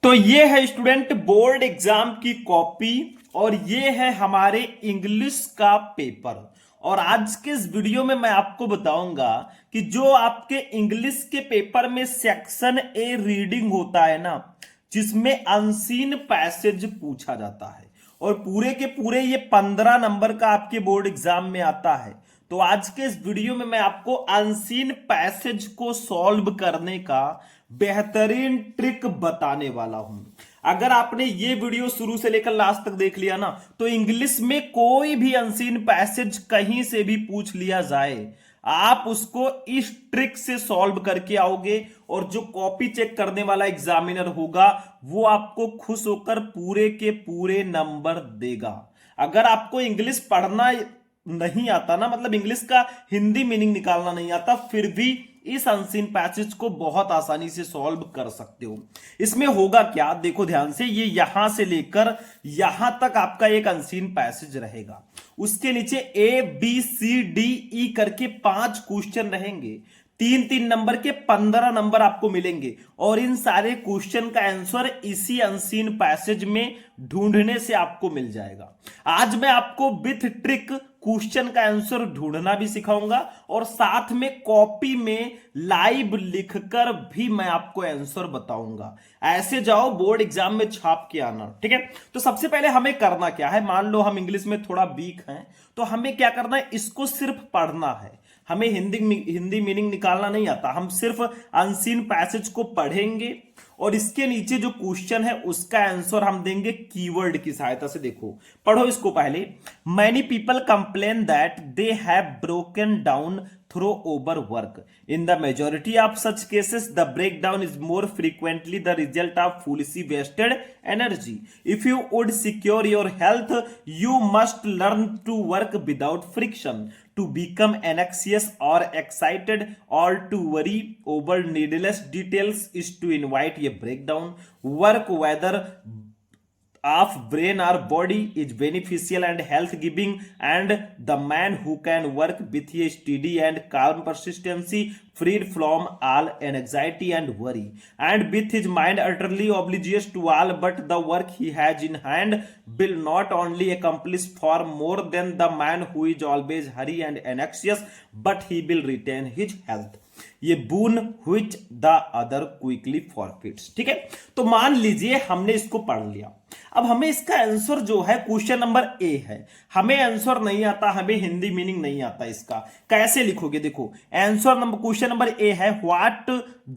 तो ये है स्टूडेंट बोर्ड एग्जाम की कॉपी और ये है हमारे इंग्लिश का पेपर। और आज के इस वीडियो में मैं आपको बताऊंगा कि जो आपके इंग्लिश के पेपर में सेक्शन ए रीडिंग होता है ना, जिसमें अनसीन पैसेज पूछा जाता है और पूरे के पूरे ये 15 नंबर का आपके बोर्ड एग्जाम में आता है। तो आज के इस वीडियो में मैं आपको अनसीन पैसेज को सॉल्व करने का बेहतरीन ट्रिक बताने वाला हूं। अगर आपने ये वीडियो शुरू से लेकर लास्ट तक देख लिया ना, तो इंग्लिश में कोई भी अनसीन पैसेज कहीं से भी पूछ लिया जाए, आप उसको इस ट्रिक से सॉल्व करके आओगे और जो कॉपी चेक करने वाला एग्जामिनर होगा वो आपको खुश होकर पूरे के पूरे नंबर देगा। अगर आपको इंग्लिश पढ़ना नहीं आता ना, मतलब इंग्लिश का हिंदी मीनिंग निकालना नहीं आता, फिर भी इस अनसीन पैसेज को बहुत आसानी से सॉल्व कर सकते हो। इसमें होगा क्या, देखो ध्यान से, ये यहां से लेकर यहां तक आपका एक अनसीन पैसेज रहेगा। उसके नीचे A B C D E करके 5 क्वेश्चन रहेंगे। 3-3 नंबर के 15 नंबर आपको मिलेंगे और इन सारे क्वेश्चन का आंसर इसी अनसीन पैसेज में ढूंढने से आपको मिल जाएगा। आज मैं आपको विथ ट्रिक क्वेश्चन का आंसर ढूंढना भी सिखाऊंगा और साथ में कॉपी में लाइव लिखकर भी मैं आपको आंसर बताऊंगा। ऐसे जाओ बोर्ड एग्जाम में छाप के आना, ठीक है। तो सबसे पहले हमें करना क्या है, मान लो हम इंग्लिश में थोड़ा वीक हैं, तो हमें क्या करना है, इसको सिर्फ पढ़ना है। हमें हिंदी मीनिंग निकालना नहीं आता, हम सिर्फ अनसीन पैसेज को पढ़ेंगे और इसके नीचे जो क्वेश्चन है उसका आंसर हम देंगे कीवर्ड की सहायता से। देखो पढ़ो इसको पहले। Many people complain that they have broken down through over work. In the majority of such cases the breakdown is more frequently the result of foolishly wasted energy. If you would secure your health you must learn to work without friction. To become anxious or excited or to worry over needless details is to invite a breakdown. Work whether of brain or body is beneficial and health giving, and the man who can work with a steady and calm persistency, freed from all anxiety and worry, and with his mind utterly oblivious to all but the work he has in hand, will not only accomplish far more than the man who is always hurry and anxious, but he will retain his health. ये boon which the other quickly forfeits। ठीक है, तो मान लीजिए हमने इसको पढ़ लिया। अब हमें इसका आंसर जो है क्वेश्चन नंबर ए है, हमें आंसर नहीं आता, हमें हिंदी मीनिंग नहीं आता। इसका कैसे लिखोगे, देखो answer number question number A है what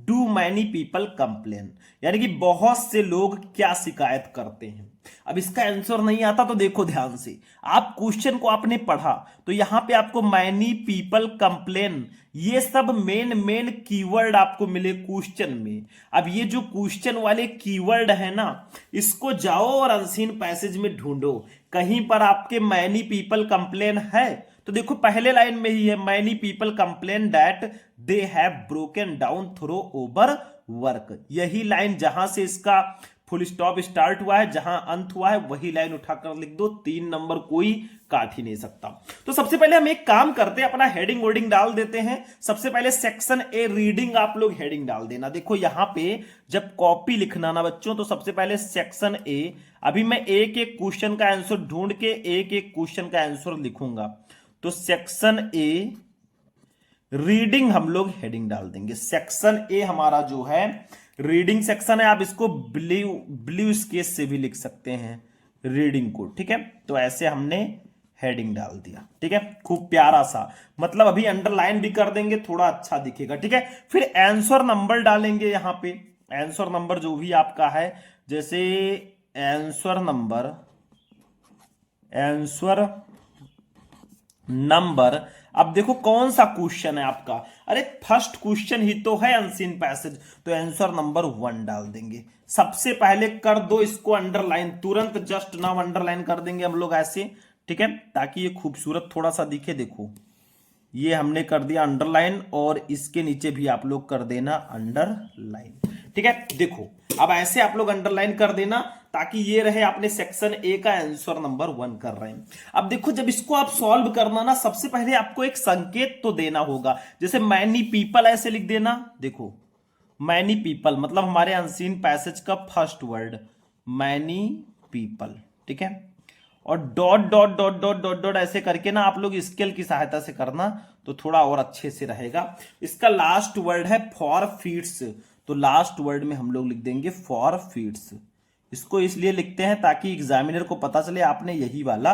do many people complain, यानी कि बहुत से लोग क्या शिकायत करते हैं। अब इसका आंसर नहीं आता तो देखो ध्यान से, आप क्वेश्चन को आपने पढ़ा तो यहां पे आपको मैनी पीपल कंप्लेन, ये सब मेन कीवर्ड आपको मिले क्वेश्चन में। अब ये जो क्वेश्चन वाले कीवर्ड है ना, इसको जाओ और अनसीन पैसेज में ढूंढो। कहीं पर आपके मैनी पीपल कंप्लेन है तो देखो पहले लाइन में ही है, many people complain that they have broken down through over work. यही लाइन जहां से इसका फुल स्टॉप स्टार्ट हुआ है, जहां अंत हुआ है, वही लाइन उठाकर लिख दो। 3 नंबर कोई काट ही नहीं सकता। तो सबसे पहले हम एक काम करते हैं, अपना हेडिंग वोडिंग डाल देते हैं। सबसे पहले सेक्शन ए रीडिंग आप लोग हेडिंग डाल देना। देखो यहां पे जब कॉपी लिखना ना बच्चों, तो सबसे पहले सेक्शन ए, अभी मैं एक एक क्वेश्चन का आंसर ढूंढ के एक एक क्वेश्चन का आंसर लिखूंगा। तो सेक्शन ए रीडिंग हम लोग हेडिंग डाल देंगे। सेक्शन ए हमारा जो है रीडिंग सेक्शन है, आप इसको ब्लू स्केच से भी लिख सकते हैं रीडिंग को, ठीक है। तो ऐसे हमने हेडिंग डाल दिया, ठीक है, खूब प्यारा सा, मतलब अभी अंडरलाइन भी कर देंगे, थोड़ा अच्छा दिखेगा, ठीक है। फिर आंसर नंबर डालेंगे यहां पे, आंसर नंबर जो भी आपका है, जैसे आंसर नंबर अब देखो कौन सा क्वेश्चन है आपका, अरे फर्स्ट क्वेश्चन ही तो है अनसीन पैसेज, तो आंसर नंबर 1 डाल देंगे। सबसे पहले कर दो इसको अंडरलाइन, तुरंत जस्ट नाउ अंडरलाइन कर देंगे हम लोग ऐसे, ठीक है, ताकि ये खूबसूरत थोड़ा सा दिखे। देखो ये हमने कर दिया अंडरलाइन और इसके नीचे भी आप लोग कर देना अंडरलाइन, ठीक है। देखो अब ऐसे आप लोग अंडरलाइन कर देना ताकि ये रहे, आपने सेक्शन ए का आंसर नंबर 1 कर रहे हैं। अब देखो जब इसको आप सॉल्व करना ना, सबसे पहले आपको एक संकेत तो देना होगा, जैसे मैनी पीपल ऐसे लिख देना। देखो मैनी पीपल मतलब हमारे अनसीन पैसेज का फर्स्ट वर्ड मैनी पीपल, ठीक है। और dot dot dot dot dot dot ऐसे करके ना आप लोग स्केल की सहायता से करना तो थोड़ा और अच्छे से रहेगा। इसका लास्ट वर्ड है फॉर फीट्स, तो लास्ट वर्ड में हम लोग लिख देंगे फॉर फीट्स। इसको इसलिए लिखते हैं ताकि एग्जामिनर को पता चले आपने यही वाला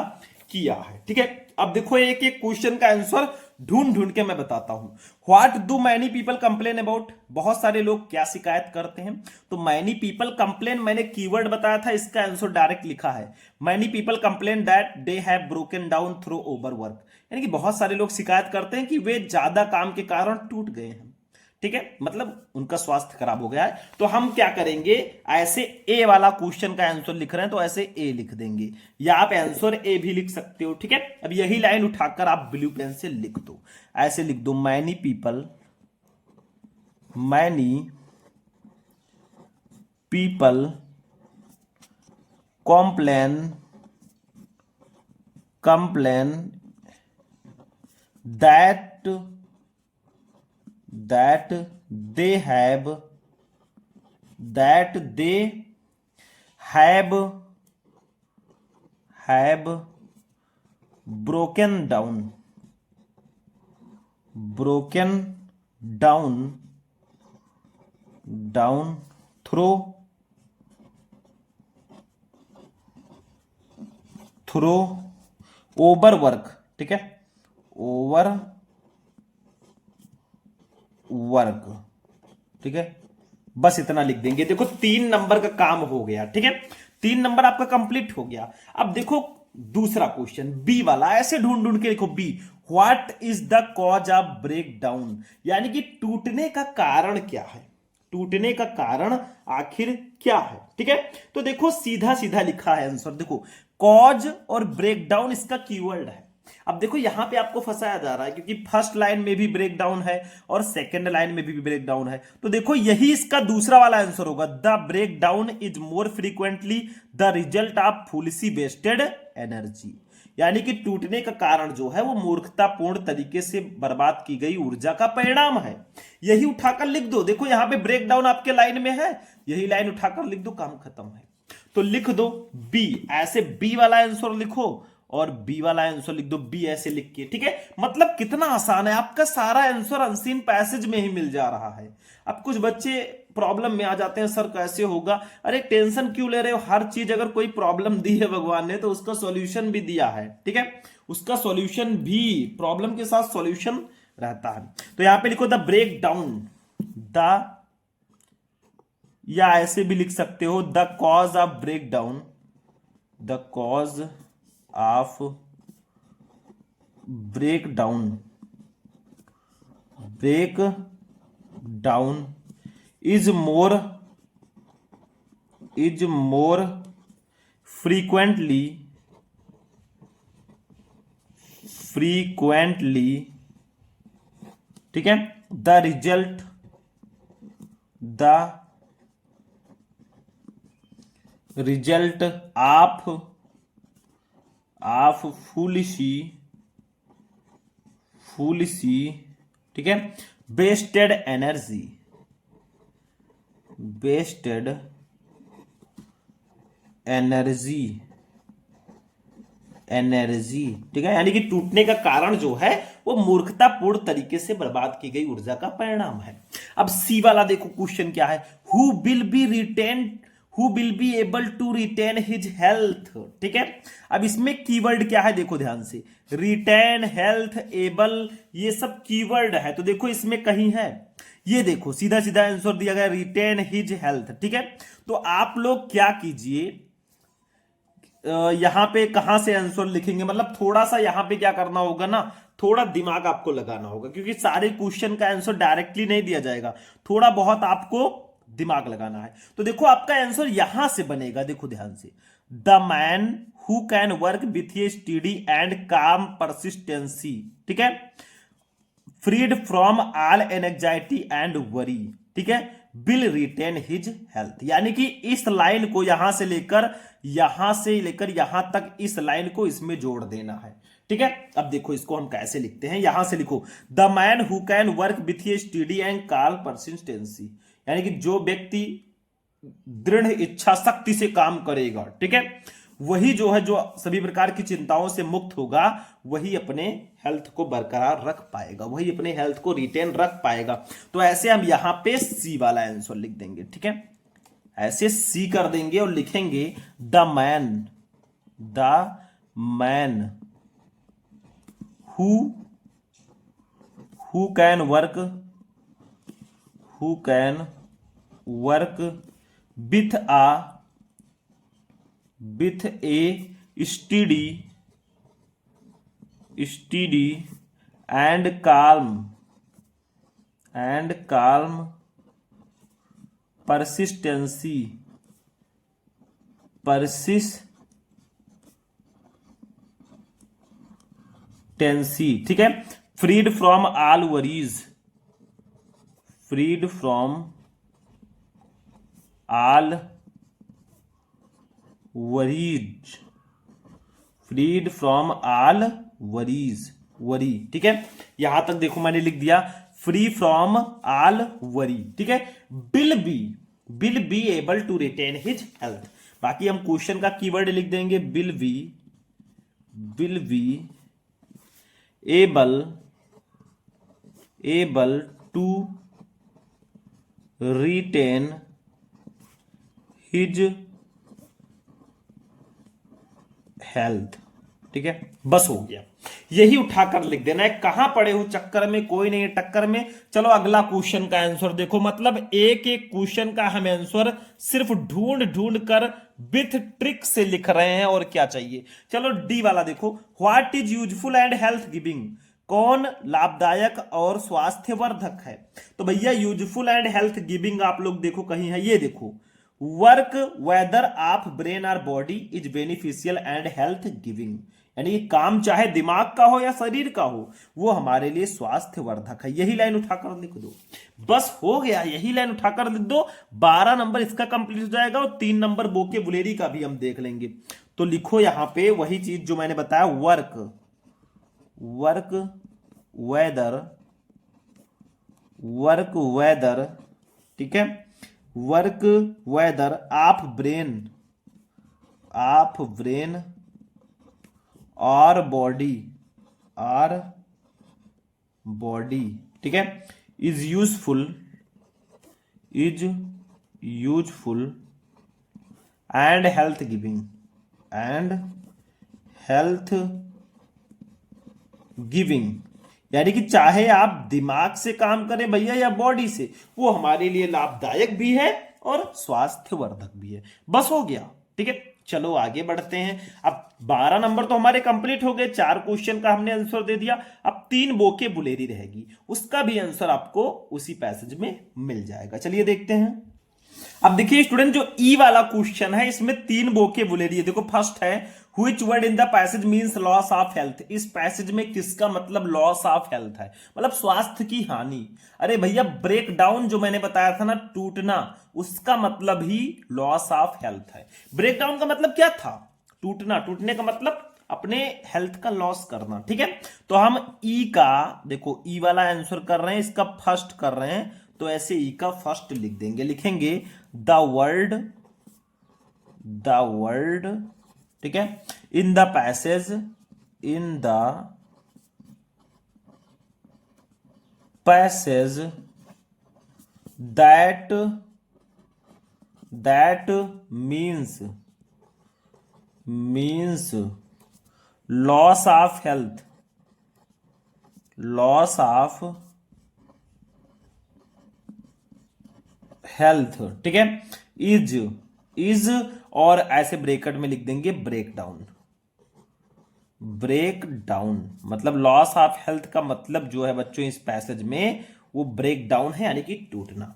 किया है, ठीक है। अब देखो एक एक क्वेश्चन का आंसर ढूंढ ढूंढ के मैं बताता हूं। What do many people complain about, बहुत सारे लोग क्या शिकायत करते हैं। तो मैनी पीपल कंप्लेन मैंने कीवर्ड बताया था, इसका आंसर डायरेक्ट लिखा है। Many people complain that they have broken down through overwork, यानी कि बहुत सारे लोग शिकायत करते हैं कि वे ज्यादा काम के कारण टूट गए हैं, ठीक है, मतलब उनका स्वास्थ्य खराब हो गया है। तो हम क्या करेंगे, ऐसे ए वाला क्वेश्चन का आंसर लिख रहे हैं तो ऐसे ए लिख देंगे, या आप आंसर ए भी लिख सकते हो, ठीक है। अब यही लाइन उठाकर आप ब्लू पेन से लिख दो, ऐसे लिख दो many people complain that they have broken down through overwork, ठीक है, वर्क, ठीक है। बस इतना लिख देंगे। देखो 3 नंबर का काम हो गया, ठीक है, 3 नंबर आपका कंप्लीट हो गया। अब देखो दूसरा क्वेश्चन बी वाला, ऐसे ढूंढ ढूंढ के लिखो B, what is the cause of break down, यानी कि टूटने का कारण क्या है, टूटने का कारण आखिर क्या है, ठीक है। तो देखो सीधा सीधा लिखा है आंसर, देखो कॉज और ब्रेक डाउन इसका कीवर्ड है। अब देखो यहां पे आपको फंसाया जा रहा है क्योंकि फर्स्ट लाइन में भी ब्रेक डाउन है और सेकंड लाइन में भी ब्रेक डाउन है, तो देखो यही इसका दूसरा वाला आंसर होगा, the break down is more frequently the result of foolishly wasted energy, यानी कि टूटने का कारण जो है वो मूर्खतापूर्ण तरीके से बर्बाद की गई ऊर्जा का परिणाम है। यही उठाकर लिख दो, देखो यहां पे ब्रेक डाउन आपके लाइन में है, यही लाइन उठाकर लिख दो, काम खत्म है। तो लिख दो बी, ऐसे बी वाला आंसर लिखो और बी वाला आंसर लिख दो, बी ऐसे लिख के, ठीक है। मतलब कितना आसान है, आपका सारा आंसर अनसीन पैसेज में ही मिल जा रहा है। अब कुछ बच्चे प्रॉब्लम में आ जाते हैं, सर कैसे होगा, अरे टेंशन क्यों ले रहे हो, हर चीज अगर कोई प्रॉब्लम दी है भगवान ने तो उसका सॉल्यूशन भी दिया है, ठीक है, उसका सॉल्यूशन भी प्रॉब्लम के साथ सॉल्यूशन रहता है। तो यहां पे लिखो द ब्रेक डाउन, द, या ऐसे भी लिख सकते हो the cause of break down, the cause of break down is more frequently ठीक है, the result of foolish, ठीक है, wasted एनर्जी, ठीक है, यानी कि टूटने का कारण जो है वो मूर्खतापूर्ण तरीके से बर्बाद की गई ऊर्जा का परिणाम है। अब सी वाला देखो क्वेश्चन क्या है, who will be able to retain his health, ठीक है। अब इसमें कीवर्ड क्या है, देखो ध्यान से, रिटेन, हेल्थ, एबल, ये सब कीवर्ड है। तो देखो इसमें कहीं है, ये देखो सीधा सीधा आंसर दिया गया रिटेन हिज हेल्थ, ठीक है। तो आप लोग क्या कीजिए, यहां पे कहां से आंसर लिखेंगे, मतलब थोड़ा सा यहां पे क्या करना होगा ना, थोड़ा दिमाग आपको लगाना होगा क्योंकि सारे क्वेश्चन का आंसर डायरेक्टली नहीं दिया जाएगा, थोड़ा बहुत आपको दिमाग लगाना है। तो देखो आपका आंसर यहां से बनेगा, देखो ध्यान से, the man who can work with a steady and calm persistency, ठीक है, freed from all anxiety and worry, ठीक है, विल रिटेन हिज हेल्थ, यानी कि इस लाइन को यहां से लेकर यहां तक इस लाइन को इसमें जोड़ देना है, ठीक है। अब देखो इसको हम कैसे लिखते हैं, यहां से लिखो the man who can work with a steady and call persistency, यानी कि जो व्यक्ति दृढ़ इच्छा शक्ति से काम करेगा, ठीक है, वही जो है जो सभी प्रकार की चिंताओं से मुक्त होगा, वही अपने हेल्थ को बरकरार रख पाएगा, वही अपने हेल्थ को रिटेन रख पाएगा। तो ऐसे हम यहां पे सी वाला आंसर लिख देंगे, ठीक है, ऐसे सी कर देंगे और लिखेंगे the man who can work with A steady and calm persistency, ठीक है, freed from all worries, worry, ठीक है, यहां तक देखो मैंने लिख दिया फ्री फ्रॉम ऑल वरी, ठीक है। Will be able to retain his health, बाकी हम क्वेश्चन का कीवर्ड लिख देंगे will be able to retain his health, ठीक है, बस हो गया, यही उठाकर लिख देना है। कहां पड़े हो चक्कर में, कोई नहीं टक्कर में। चलो अगला क्वेश्चन का आंसर देखो, मतलब एक एक क्वेश्चन का हम आंसर सिर्फ ढूंढ कर विथ ट्रिक से लिख रहे हैं, और क्या चाहिए। चलो डी वाला देखो, what is useful and health giving, कौन लाभदायक और स्वास्थ्यवर्धक है। तो भैया यूजफुल एंड हेल्थ गिविंग आप लोग देखो कहीं है, ये देखो, वर्क वेदर ऑफ ब्रेन और body is beneficial and health giving, यानी कि काम चाहे दिमाग का हो या शरीर का हो, वो हमारे लिए स्वास्थ्यवर्धक है। यही लाइन उठाकर लिख दो, बस हो गया, यही लाइन उठाकर लिख दो। 12 नंबर इसका कंप्लीट हो जाएगा, और 3 नंबर वोकैबुलरी का भी हम देख लेंगे। तो लिखो यहां पे वही चीज जो मैंने बताया, वर्क वेदर, ठीक है, वर्क वेदर ऑफ ब्रेन और बॉडी, ठीक है, is useful and health giving, यानी कि चाहे आप दिमाग से काम करें भैया या बॉडी से, वो हमारे लिए लाभदायक भी है और स्वास्थ्यवर्धक भी है। बस हो गया, ठीक है। चलो आगे बढ़ते हैं। अब 12 नंबर तो हमारे कंप्लीट हो गए, 4 क्वेश्चन का हमने आंसर दे दिया। अब 3 वोकैबुलरी रहेगी, उसका भी आंसर आपको उसी पैसेज में मिल जाएगा। चलिए देखते हैं। अब देखिए स्टूडेंट, जो ई वाला क्वेश्चन है इसमें 3 वोकैबुलरी है। देखो फर्स्ट है which word in the passage means loss of health, इस पैसेज में किसका मतलब लॉस ऑफ हेल्थ है, मतलब स्वास्थ्य की हानि। अरे भैया ब्रेक डाउन जो मैंने बताया था ना, टूटना, उसका मतलब ही लॉस ऑफ हेल्थ है। ब्रेक डाउन का मतलब क्या था, टूटना, टूटने का मतलब अपने हेल्थ का लॉस करना, ठीक है। तो हम ई का देखो, ई वाला आंसर कर रहे हैं, इसका फर्स्ट कर रहे हैं, तो ऐसे ई का फर्स्ट लिख देंगे, लिखेंगे द वर्ड, ठीक है, इन the passage that means loss of health, ठीक है, इज और ऐसे ब्रेकेट में लिख देंगे ब्रेक डाउन, मतलब लॉस ऑफ हेल्थ का मतलब जो है बच्चों इस पैसेज में वो ब्रेक डाउन है, यानी कि टूटना।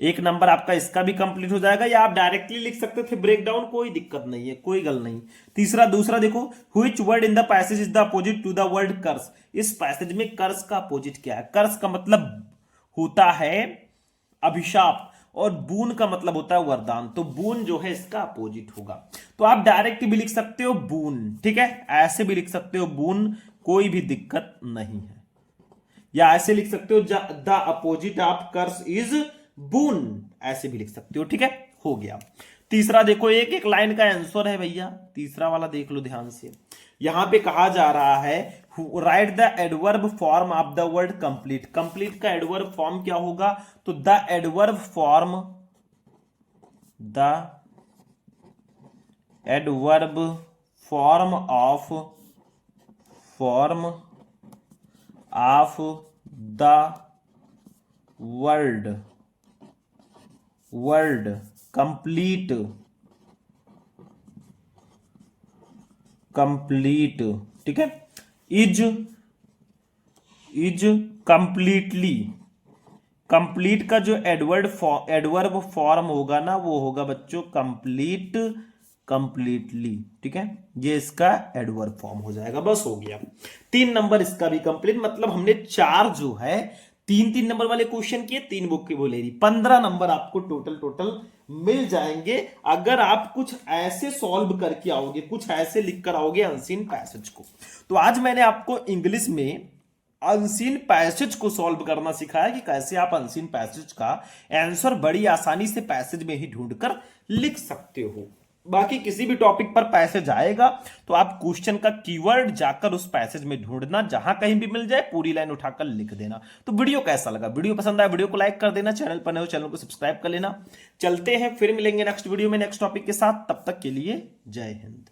1 नंबर आपका इसका भी कंप्लीट हो जाएगा, या आप डायरेक्टली लिख सकते थे ब्रेक डाउन, कोई दिक्कत नहीं है, कोई गल नहीं। दूसरा देखो, which word in the passage is the opposite to the word curse, इस पैसेज में कर्स का अपोजिट क्या है। कर्स का मतलब होता है अभिशाप, और बून का मतलब होता है वरदान, तो बून जो है इसका अपोजिट होगा। तो आप डायरेक्ट भी लिख सकते हो बून, ठीक है, ऐसे भी लिख सकते हो बून, कोई भी दिक्कत नहीं है, या ऐसे लिख सकते हो the opposite of curse is boon, ऐसे भी लिख सकते हो, ठीक है। हो गया। तीसरा देखो, एक एक लाइन का आंसर है भैया, तीसरा वाला देख लो ध्यान से। यहां पे कहा जा रहा है right the adverb form of the word complete. Complete का एडवर्ब फॉर्म क्या होगा, तो the adverb form of the word complete ठीक है, इज कंप्लीटली। कंप्लीट का जो एडवर्ब फॉर्म होगा ना, वो होगा बच्चों कंप्लीटली, ठीक है। ये इसका एडवर्ब फॉर्म हो जाएगा, बस हो गया। 3 नंबर इसका भी कंप्लीट, मतलब हमने 4 जो है 3-3 नंबर वाले क्वेश्चन किए, 3 वोकैबुलरी, 15 नंबर आपको टोटल मिल जाएंगे अगर आप कुछ ऐसे सॉल्व करके आओगे, कुछ ऐसे लिख कर आओगे अनसीन पैसेज को। तो आज मैंने आपको इंग्लिश में अनसीन पैसेज को सॉल्व करना सिखाया कि कैसे आप अनसीन पैसेज का आंसर बड़ी आसानी से पैसेज में ही ढूंढकर लिख सकते हो। बाकी किसी भी टॉपिक पर पैसेज आएगा तो आप क्वेश्चन का कीवर्ड जाकर उस पैसेज में ढूंढना, जहां कहीं भी मिल जाए पूरी लाइन उठाकर लिख देना। तो वीडियो कैसा लगा, वीडियो पसंद आया वीडियो को लाइक कर देना, चैनल पर नए हो चैनल को सब्सक्राइब कर लेना। चलते हैं, फिर मिलेंगे नेक्स्ट वीडियो में नेक्स्ट टॉपिक के साथ, तब तक के लिए जय हिंद।